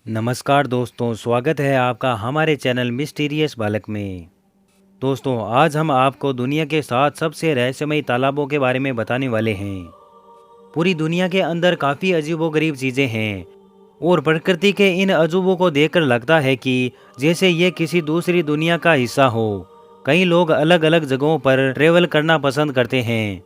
नमस्कार दोस्तों, स्वागत है आपका हमारे चैनल मिस्टीरियस बालक में। दोस्तों, आज हम आपको दुनिया के 7 सबसे रहस्यमयी तालाबों के बारे में बताने वाले हैं। पूरी दुनिया के अंदर काफ़ी अजीबोगरीब चीज़ें हैं और प्रकृति के इन अजूबों को देखकर लगता है कि जैसे ये किसी दूसरी दुनिया का हिस्सा हो। कई लोग अलग अलग जगहों पर ट्रेवल करना पसंद करते हैं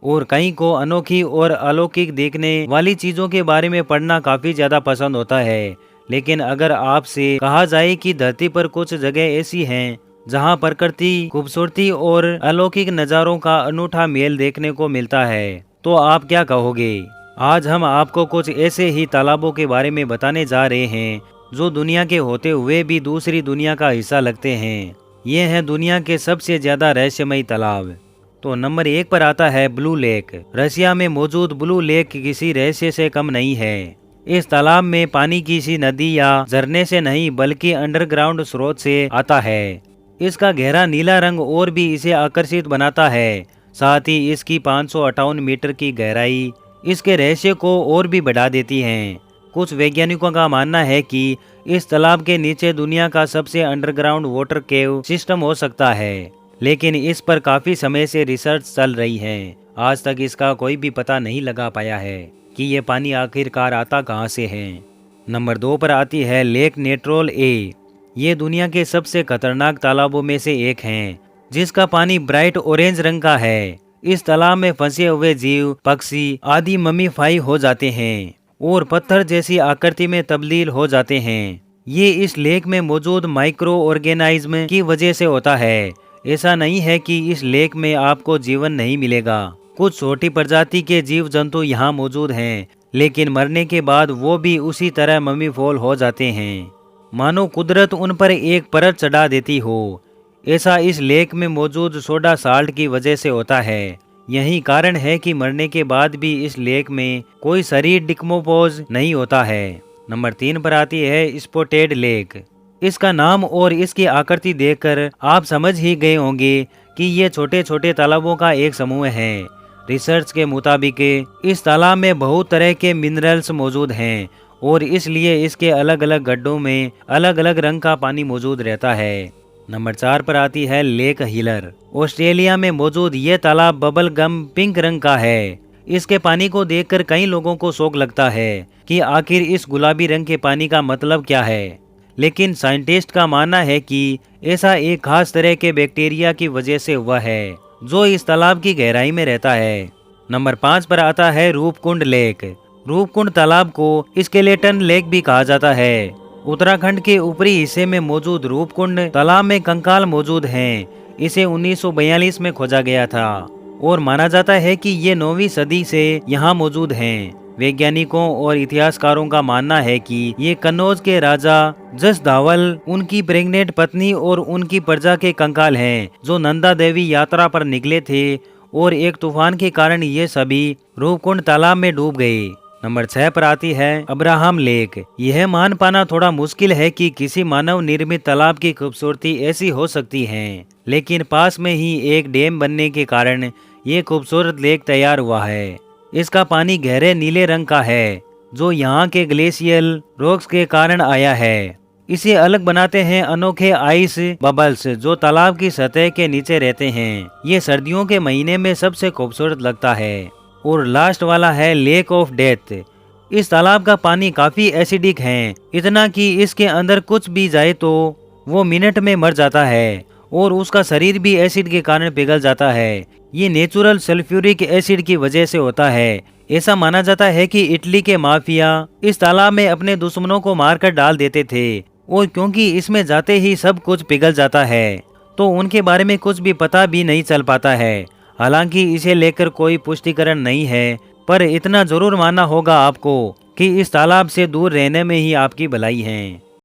और कई को अनोखी और अलौकिक देखने वाली चीज़ों के बारे में पढ़ना काफ़ी ज़्यादा पसंद होता है। लेकिन अगर आपसे कहा जाए कि धरती पर कुछ जगह ऐसी हैं जहां प्रकृति खूबसूरती और अलौकिक नज़ारों का अनूठा मेल देखने को मिलता है, तो आप क्या कहोगे? आज हम आपको कुछ ऐसे ही तालाबों के बारे में बताने जा रहे हैं जो दुनिया के होते हुए भी दूसरी दुनिया का हिस्सा लगते हैं। ये हैं दुनिया के सबसे ज्यादा रहस्यमयी तालाब। तो नंबर 1 पर आता है ब्लू लेक। रशिया में मौजूद ब्लू लेक किसी रहस्य से कम नहीं है। इस तालाब में पानी किसी नदी या झरने से नहीं बल्कि अंडरग्राउंड स्रोत से आता है। इसका गहरा नीला रंग और भी इसे आकर्षित बनाता है। साथ ही इसकी 558 मीटर की गहराई इसके रहस्य को और भी बढ़ा देती है। कुछ वैज्ञानिकों का मानना है कि इस तालाब के नीचे दुनिया का सबसे अंडरग्राउंड वाटर केव सिस्टम हो सकता है, लेकिन इस पर काफी समय से रिसर्च चल रही है। आज तक इसका कोई भी पता नहीं लगा पाया है कि ये पानी आखिरकार आता कहाँ से है। नंबर 2 पर आती है लेक नेट्रोल ए। ये दुनिया के सबसे खतरनाक तालाबों में से एक है, जिसका पानी ब्राइट ऑरेंज रंग का है। इस तालाब में फंसे हुए जीव, पक्षी आदि ममीफाई हो जाते हैं और पत्थर जैसी आकृति में तब्दील हो जाते हैं। ये इस लेक में मौजूद माइक्रो ऑर्गेनाइज्म की वजह से होता है। ऐसा नहीं है कि इस लेक में आपको जीवन नहीं मिलेगा। कुछ छोटी प्रजाति के जीव जंतु यहाँ मौजूद हैं, लेकिन मरने के बाद वो भी उसी तरह ममीफॉल हो जाते हैं, मानो कुदरत उन पर एक परत चढ़ा देती हो। ऐसा इस लेक में मौजूद सोडा साल्ट की वजह से होता है। यही कारण है कि मरने के बाद भी इस लेक में कोई शरीर डिकम्पोज नहीं होता है। नंबर 3 पर आती है स्पॉटेड लेक। इसका नाम और इसकी आकृति देखकर आप समझ ही गए होंगे कि ये छोटे छोटे तालाबों का एक समूह है। रिसर्च के मुताबिक इस तालाब में बहुत तरह के मिनरल्स मौजूद हैं और इसलिए इसके अलग अलग गड्ढों में अलग अलग रंग का पानी मौजूद रहता है। नंबर 4 पर आती है लेक हिलर। ऑस्ट्रेलिया में मौजूद ये तालाब बबल गम पिंक रंग का है। इसके पानी को देखकर कई लोगों को शौक लगता है कि आखिर इस गुलाबी रंग के पानी का मतलब क्या है, लेकिन साइंटिस्ट का मानना है कि ऐसा एक खास तरह के बैक्टीरिया की वजह से हुआ है जो इस तालाब की गहराई में रहता है। नंबर 5 पर आता है रूपकुंड लेक। रूपकुंड तालाब को स्केलेटन लेक भी कहा जाता है। उत्तराखंड के ऊपरी हिस्से में मौजूद रूपकुंड तालाब में कंकाल मौजूद हैं। इसे 1942 में खोजा गया था और माना जाता है कि ये 9वीं सदी से यहाँ मौजूद हैं। वैज्ञानिकों और इतिहासकारों का मानना है कि ये कन्नौज के राजा जसधावल, उनकी प्रेग्नेंट पत्नी और उनकी प्रजा के कंकाल हैं जो नंदा देवी यात्रा पर निकले थे और एक तूफान के कारण ये सभी रूपकुंड तालाब में डूब गए। नंबर 6 पर आती है अब्राहम लेक। यह मान पाना थोड़ा मुश्किल है कि किसी मानव निर्मित तालाब की खूबसूरती ऐसी हो सकती है, लेकिन पास में ही एक डैम बनने के कारण ये खूबसूरत लेक तैयार हुआ है। इसका पानी गहरे नीले रंग का है जो यहाँ के ग्लेशियल रॉक्स के कारण आया है। इसे अलग बनाते हैं अनोखे आइस बबल्स जो तालाब की सतह के नीचे रहते हैं। ये सर्दियों के महीने में सबसे खूबसूरत लगता है। और लास्ट वाला है लेक ऑफ डेथ। इस तालाब का पानी काफी एसिडिक है, इतना कि इसके अंदर कुछ भी जाए तो वो मिनट में मर जाता है और उसका शरीर भी एसिड के कारण पिघल जाता है। ये नेचुरल सल्फ्यूरिक एसिड की वजह से होता है। ऐसा माना जाता है कि इटली के माफिया इस तालाब में अपने दुश्मनों को मारकर डाल देते थे और क्योंकि इसमें जाते ही सब कुछ पिघल जाता है तो उनके बारे में कुछ भी पता भी नहीं चल पाता है। हालांकि इसे लेकर कोई पुष्टिकरण नहीं है, पर इतना जरूर मानना होगा आपको कि इस तालाब से दूर रहने में ही आपकी भलाई है।